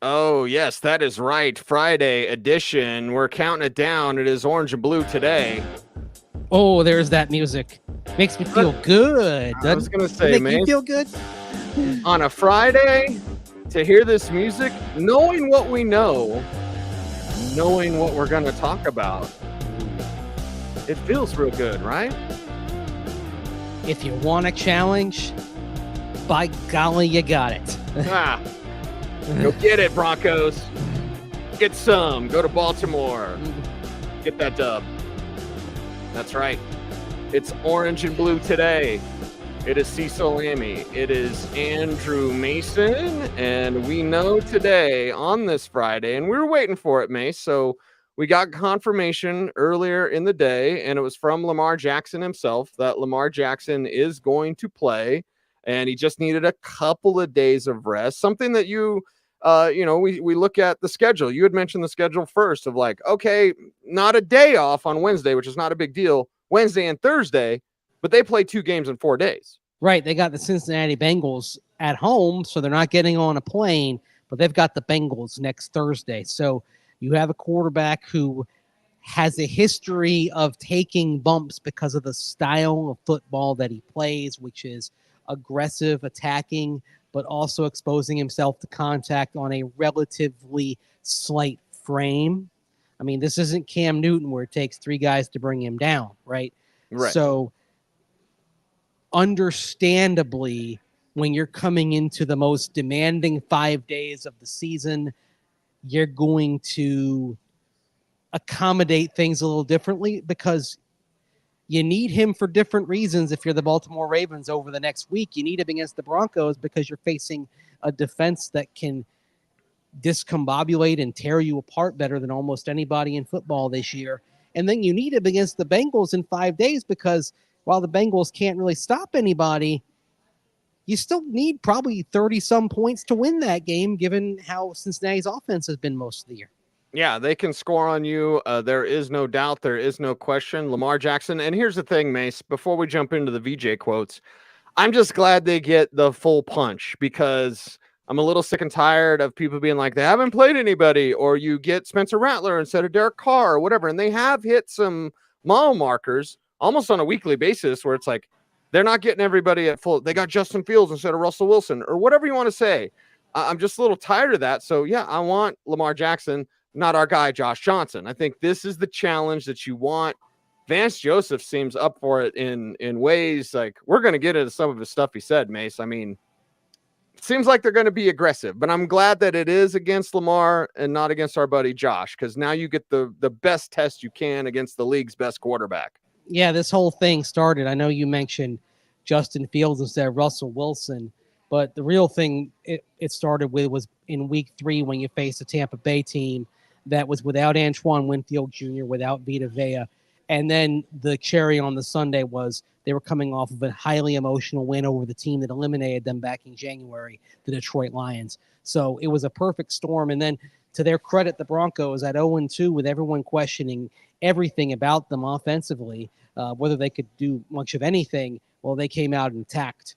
Oh, yes, that is right. Friday edition. We're counting it down. It is orange and blue today. Oh, there's that music. Makes me feel good. I was going to Doesn't say, it make you Mace, feel good? on a Friday, to hear this music, knowing what we know, knowing what we're going to talk about, it feels real good, right? If you want a challenge, by golly, you got it. Go get it, Broncos. Get some. Go to Baltimore. Get that dub. That's right. It's orange and blue today. It is Cecil Lammey. It is Andrew Mason. And we know today on this Friday, and we were waiting for it, Mace. So we got confirmation earlier in the day, and it was from Lamar Jackson himself that Lamar Jackson is going to play. And he just needed a couple of days of rest, something that we look at the schedule. You had mentioned the schedule first of like, okay, not a day off on Wednesday, which is not a big deal, Wednesday and Thursday, but they play 2 games in 4 days. Right. They got the Cincinnati Bengals at home, so they're not getting on a plane, but they've got the Bengals next Thursday. So you have a quarterback who has a history of taking bumps because of the style of football that he plays, which is aggressive, attacking, but also exposing himself to contact on a relatively slight frame. I mean, this isn't Cam Newton where it takes 3 guys to bring him down, right? Right. So understandably, when you're coming into the most demanding 5 days of the season, you're going to accommodate things a little differently because you need him for different reasons. If you're the Baltimore Ravens over the next week, you need him against the Broncos because you're facing a defense that can discombobulate and tear you apart better than almost anybody in football this year. And then you need him against the Bengals in 5 days because while the Bengals can't really stop anybody, you still need probably 30-some points to win that game, given how Cincinnati's offense has been most of the year. Yeah, they can score on you. There is no doubt. There is no question. Lamar Jackson. And here's the thing, Mace, before we jump into the VJ quotes, I'm just glad they get the full punch because I'm a little sick and tired of people being like, they haven't played anybody, or you get Spencer Rattler instead of Derek Carr or whatever. And they have hit some mile markers almost on a weekly basis where it's like, they're not getting everybody at full. They got Justin Fields instead of Russell Wilson or whatever you want to say. I'm just a little tired of that. So yeah, I want Lamar Jackson, not our guy, Josh Johnson. I think this is the challenge that you want. Vance Joseph seems up for it in ways like we're going to get into some of the stuff he said, Mace. I mean, it seems like they're going to be aggressive, but I'm glad that it is against Lamar and not against our buddy Josh, because now you get the best test you can against the league's best quarterback. Yeah, this whole thing started. I know you mentioned Justin Fields instead of Russell Wilson, but the real thing it started with was in week 3 when you faced a Tampa Bay team that was without Antoine Winfield Jr., without Vita Vea. And then the cherry on the Sunday was they were coming off of a highly emotional win over the team that eliminated them back in January, the Detroit Lions. So it was a perfect storm. And then to their credit, the Broncos at 0-2 with everyone questioning everything about them offensively, whether they could do much of anything. Well, they came out and attacked.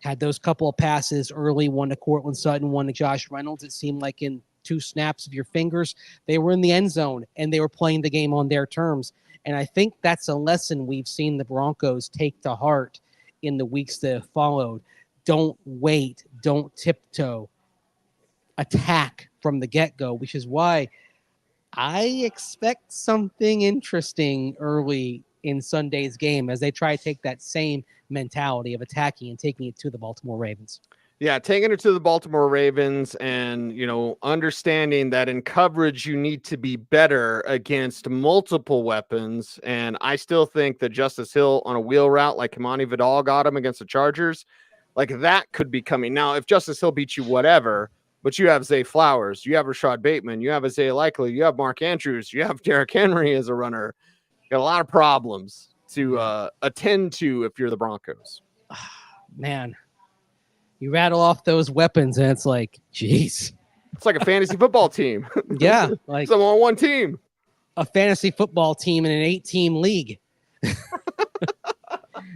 Had those couple of passes early, one to Courtland Sutton, one to Josh Reynolds. It seemed like in 2 snaps of your fingers, they were in the end zone and they were playing the game on their terms. And I think that's a lesson we've seen the Broncos take to heart in the weeks that have followed. Don't wait. Don't tiptoe. Attack from the get-go, which is why I expect something interesting early in Sunday's game as they try to take that same mentality of attacking and taking it to the Baltimore Ravens. Yeah, taking it to the Baltimore Ravens and, understanding that in coverage you need to be better against multiple weapons. And I still think that Justice Hill on a wheel route like Kimani Vidal got him against the Chargers, like that could be coming. Now, if Justice Hill beats you, whatever, but you have Zay Flowers, you have Rashad Bateman, you have Isaiah Likely, you have Mark Andrews, you have Derrick Henry as a runner. You got a lot of problems to attend to if you're the Broncos. Man. You rattle off those weapons, and it's like, geez. It's like a fantasy football team. Yeah. Like someone on one team. A fantasy football team in an 8-team league.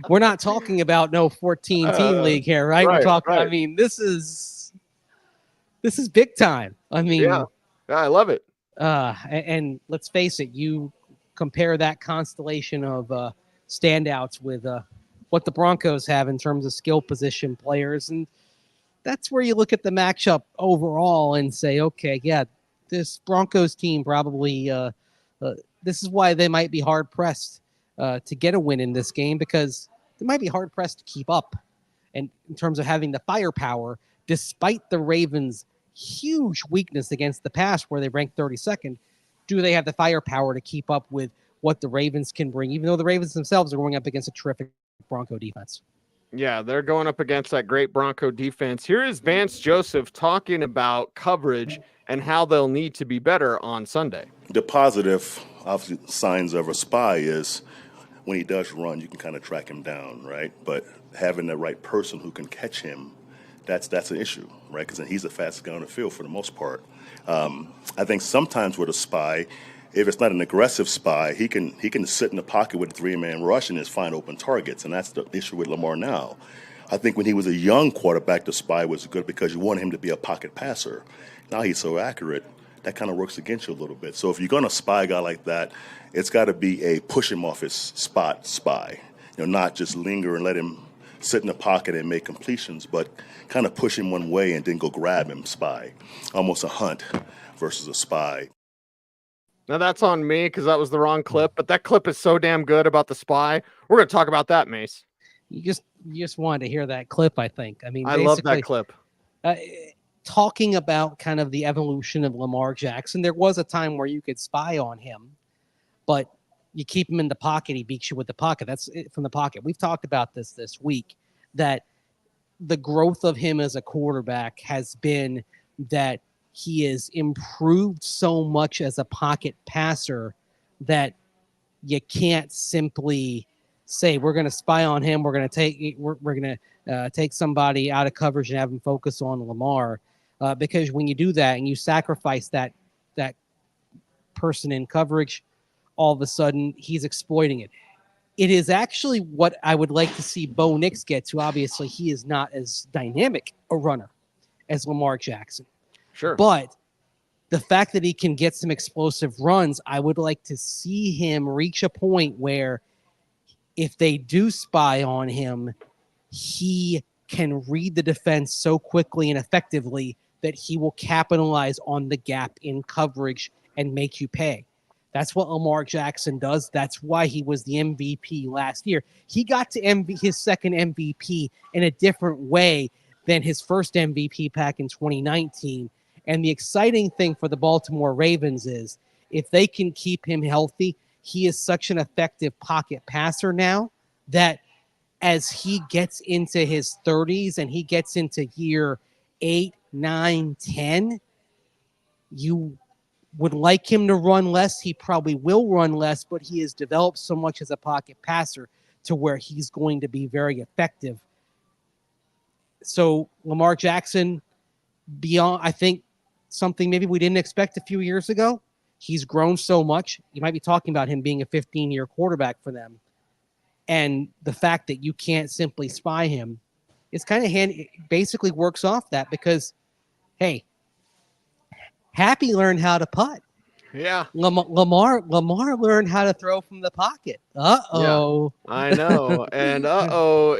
We're not talking about no 14-team league here, right? We're talking, I mean, this is This is big time. I mean, Yeah, I love it. And let's face it, you compare that constellation of standouts with what the Broncos have in terms of skill position players, and that's where you look at the matchup overall and say, okay, yeah, this Broncos team probably this is why they might be hard pressed to get a win in this game, because they might be hard pressed to keep up, and in terms of having the firepower, despite the Ravens' huge weakness against the pass, where they ranked 32nd, do they have the firepower to keep up with what the Ravens can bring, even though the Ravens themselves are going up against a terrific Bronco defense? Yeah, they're going up against that great Bronco defense. Here is Vance Joseph talking about coverage and how they'll need to be better on Sunday. The positive, obviously, signs of a spy is when he does run, you can kind of track him down, right? But having the right person who can catch him, that's an issue, right? Because he's the fastest guy on the field for the most part. I think sometimes with a spy, if it's not an aggressive spy, he can sit in the pocket with a three-man rush and just find open targets, and that's the issue with Lamar now. I think when he was a young quarterback, the spy was good because you wanted him to be a pocket passer. Now he's so accurate, that kind of works against you a little bit. So if you're going to spy a guy like that, it's got to be a push him off his spot spy, not just linger and let him sit in the pocket and make completions, but kind of push him one way and then go grab him spy. Almost a hunt versus a spy. Now that's on me because that was the wrong clip, but that clip is so damn good about the spy. We're going to talk about that, Mace. You just wanted to hear that clip, I think. I mean, I love that clip. Talking about kind of the evolution of Lamar Jackson, there was a time where you could spy on him, but you keep him in the pocket, he beats you with the pocket. That's it from the pocket. We've talked about this week, that the growth of him as a quarterback has been that he is improved so much as a pocket passer that you can't simply say we're going to spy on him. We're going to take somebody out of coverage and have him focus on Lamar, because when you do that and you sacrifice that person in coverage, all of a sudden he's exploiting it. It is actually what I would like to see Bo Nix get to. Obviously, he is not as dynamic a runner as Lamar Jackson. Sure. But the fact that he can get some explosive runs, I would like to see him reach a point where if they do spy on him, he can read the defense so quickly and effectively that he will capitalize on the gap in coverage and make you pay. That's what Lamar Jackson does. That's why he was the MVP last year. He got to his second MVP in a different way than his first MVP back in 2019. And the exciting thing for the Baltimore Ravens is if they can keep him healthy, he is such an effective pocket passer now that as he gets into his 30s and he gets into year 8, 9, 10, you would like him to run less. He probably will run less, but he has developed so much as a pocket passer to where he's going to be very effective. So Lamar Jackson, beyond, I think, something maybe we didn't expect a few years ago. He's grown so much. You might be talking about him being a 15-year quarterback for them. And the fact that you can't simply spy him is kind of handy. It basically works off that because, hey, Happy learned how to putt. Yeah. Lamar learned how to throw from the pocket. Uh-oh. Yeah, I know. And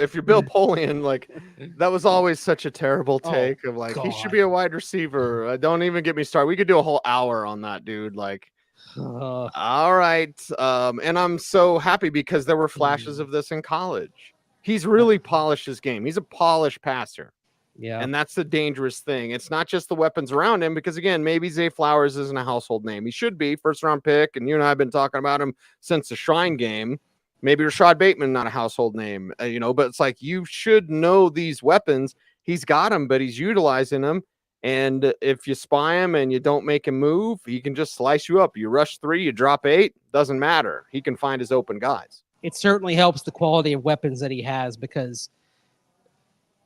if you're Bill Polian, like that was always such a terrible take of like, he should be a wide receiver. Don't even get me started. We could do a whole hour on that, dude. Like, all right. And I'm so happy because there were flashes of this in college. He's really polished his game. He's a polished passer. Yeah. And that's the dangerous thing. It's not just the weapons around him, because again, maybe Zay Flowers isn't a household name. He should be first round pick. And you and I have been talking about him since the Shrine game. Maybe Rashad Bateman, not a household name, but it's like, you should know these weapons. He's got them, but he's utilizing them. And if you spy him and you don't make him move, he can just slice you up. You rush 3, you drop 8, doesn't matter. He can find his open guys. It certainly helps the quality of weapons that he has, because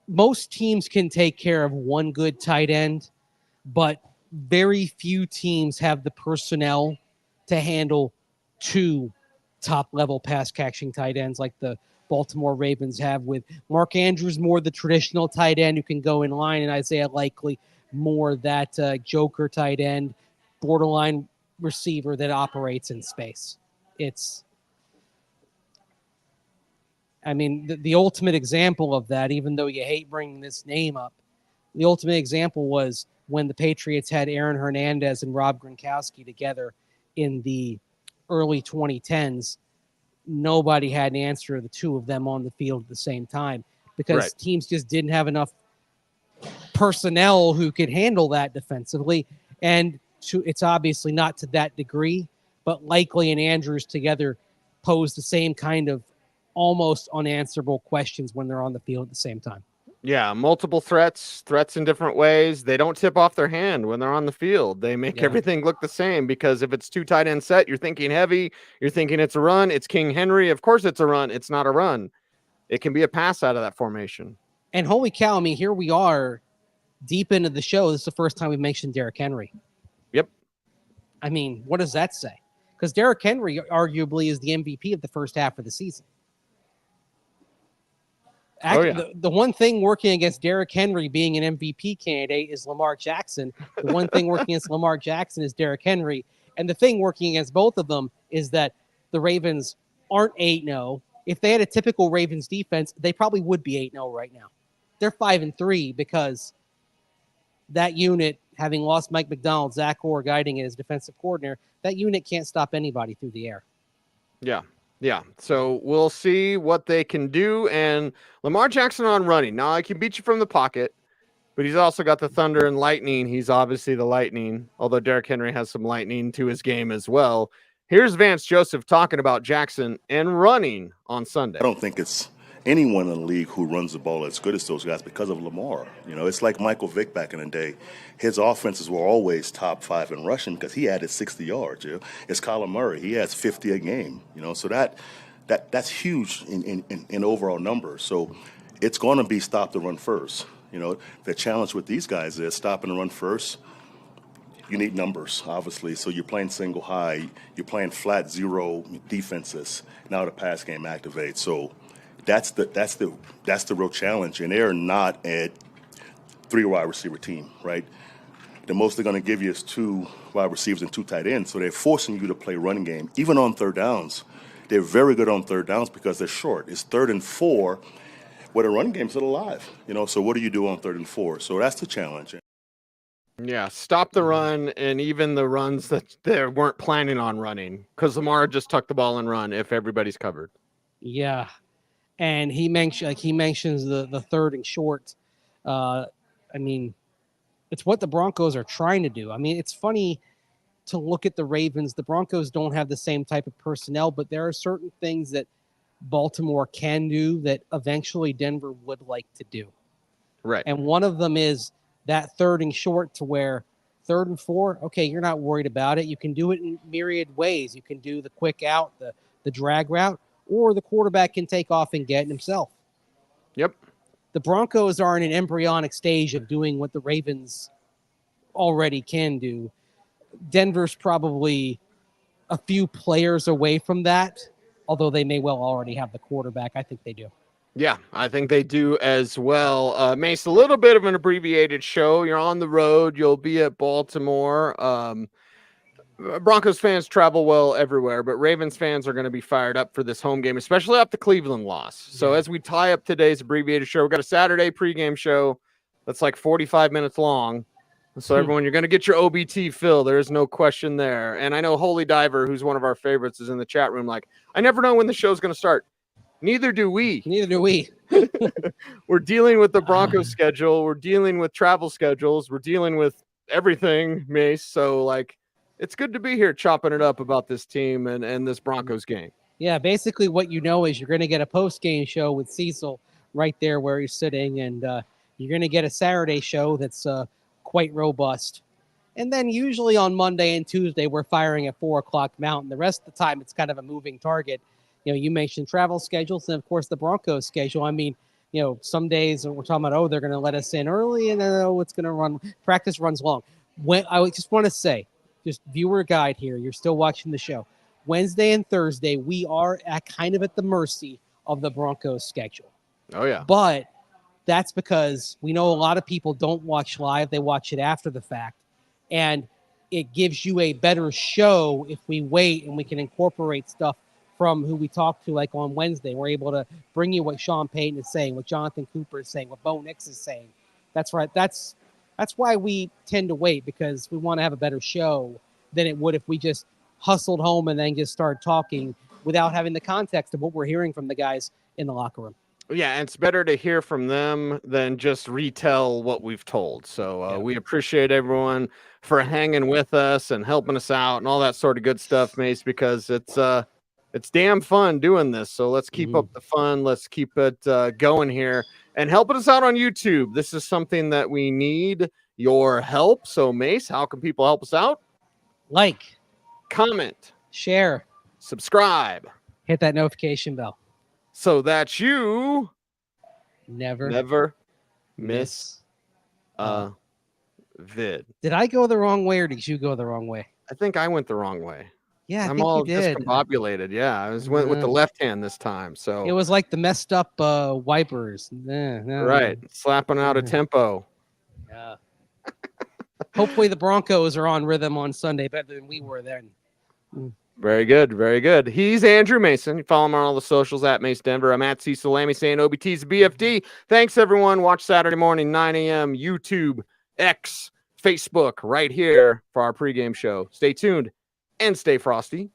most teams can take care of one good tight end, but very few teams have the personnel to handle 2 top-level pass-catching tight ends like the Baltimore Ravens have, with Mark Andrews more the traditional tight end who can go in line, and Isaiah Likely more that joker tight end, borderline receiver that operates in space. The ultimate example of that, even though you hate bringing this name up, the ultimate example was when the Patriots had Aaron Hernandez and Rob Gronkowski together in the early 2010s. Nobody had an answer to the two of them on the field at the same time because teams just didn't have enough personnel who could handle that defensively. And it's obviously not to that degree, but Likely and Andrews together pose the same kind of almost unanswerable questions when they're on the field at the same time. Yeah, multiple threats in different ways. They don't tip off their hand when they're on the field. They make everything look the same because if it's two tight end set, you're thinking heavy, you're thinking it's a run, it's King Henry. Of course it's a run. It's not a run. It can be a pass out of that formation. And holy cow, I mean, here we are deep into the show. This is the first time we've mentioned Derrick Henry. Yep. I mean, what does that say? Because Derrick Henry arguably is the MVP of the first half of the season. The one thing working against Derrick Henry being an MVP candidate is Lamar Jackson. The one thing working against Lamar Jackson is Derrick Henry. And the thing working against both of them is that the Ravens aren't 8-0. If they had a typical Ravens defense, they probably would be 8-0 right now. They're 5-3 because that unit, having lost Mike McDonald, Zach Orr guiding it as defensive coordinator, that unit can't stop anybody through the air. Yeah. Yeah, so we'll see what they can do. And Lamar Jackson on running. Now, I can beat you from the pocket, but he's also got the thunder and lightning. He's obviously the lightning, although Derrick Henry has some lightning to his game as well. Here's Vance Joseph talking about Jackson and running on Sunday. I don't think it's anyone in the league who runs the ball as good as those guys because of Lamar. You know, it's like Michael Vick back in the day. His offenses were always top 5 in rushing because he added 60 yards. You know? It's Kyler Murray. He has 50 a game. You know, so that's huge in overall numbers. So it's going to be stop the run first. You know, the challenge with these guys is stopping the run first. You need numbers, obviously. So you're playing single high. You're playing flat zero defenses. Now the pass game activates. So that's the real challenge, and they're not a 3 wide receiver team, right? The most they're going to give you is 2 wide receivers and 2 tight ends, so they're forcing you to play running game. Even on third downs, they're very good on third downs because they're short. It's 3rd and 4, where the running game's still alive, you know. So what do you do on 3rd and 4? So that's the challenge. Yeah, stop the run, and even the runs that they weren't planning on running, because Lamar just tuck the ball and run if everybody's covered. Yeah. And he mentions the 3rd and short. I mean, it's what the Broncos are trying to do. I mean, it's funny to look at the Ravens. The Broncos don't have the same type of personnel, but there are certain things that Baltimore can do that eventually Denver would like to do. Right. And one of them is that 3rd and short to where 3rd and 4, okay, you're not worried about it. You can do it in myriad ways. You can do the quick out, the drag route, or the quarterback can take off and get it himself. Yep. The Broncos are in an embryonic stage of doing what the Ravens already can do. Denver's probably a few players away from that, although they may well already have the quarterback. I think they do. Yeah, I think they do as well. Mace, a little bit of an abbreviated show. You're on the road. You'll be at Baltimore. Broncos fans travel well everywhere, but Ravens fans are going to be fired up for this home game, especially after the Cleveland loss. So as we tie up today's abbreviated show, we've got a Saturday pregame show that's like 45 minutes long. So everyone, you're going to get your OBT fill. There is no question there. And I know Holy Diver, who's one of our favorites, is in the chat room like, I never know when the show's going to start. Neither do we. We're dealing with the Broncos schedule. We're dealing with travel schedules. We're dealing with everything, Mace. So, like, it's good to be here chopping it up about this team and this Broncos game. Yeah, basically what you know is you're going to get a post-game show with Cecil right there where he's sitting, and you're going to get a Saturday show that's quite robust. And then usually on Monday and Tuesday, we're firing at 4 o'clock Mountain. The rest of the time, it's kind of a moving target. You know, you mentioned travel schedules and, of course, the Broncos schedule. I mean, you know, some days we're talking about, they're going to let us in early, and then, it's going to run. Practice runs long. When I just want to say, just viewer guide here, you're still watching the show. Wednesday and Thursday, we are kind of at the mercy of the Broncos schedule. Oh, yeah. But that's because we know a lot of people don't watch live. They watch it after the fact. And it gives you a better show if we wait and we can incorporate stuff from who we talked to, like on Wednesday. We're able to bring you what Sean Payton is saying, what Jonathan Cooper is saying, what Bo Nix is saying. That's right. That's why we tend to wait, because we want to have a better show than it would if we just hustled home and then just started talking without having the context of what we're hearing from the guys in the locker room. Yeah, and it's better to hear from them than just retell what we've told. So we appreciate everyone for hanging with us and helping us out and all that sort of good stuff, Mace, because it's damn fun doing this. So let's keep up the fun. Let's keep it going here and helping us out on YouTube. This is something that we need your help. So, Mace, how can people help us out? Like, comment, share, subscribe, hit that notification bell, so that you never miss a vid. Did I go the wrong way or did you go the wrong way? I think I went the wrong way. Yeah, I'm all discombobulated. Yeah, I went with the left hand this time. So it was like the messed up wipers. Right, slapping out a tempo. Yeah. Hopefully the Broncos are on rhythm on Sunday better than we were then. Very good, very good. He's Andrew Mason. You follow him on all the socials at Mace Denver. I'm at Cecil Lammey saying OBT's BFD. Thanks, everyone. Watch Saturday morning, 9 a.m. YouTube, X, Facebook, right here for our pregame show. Stay tuned and stay frosty.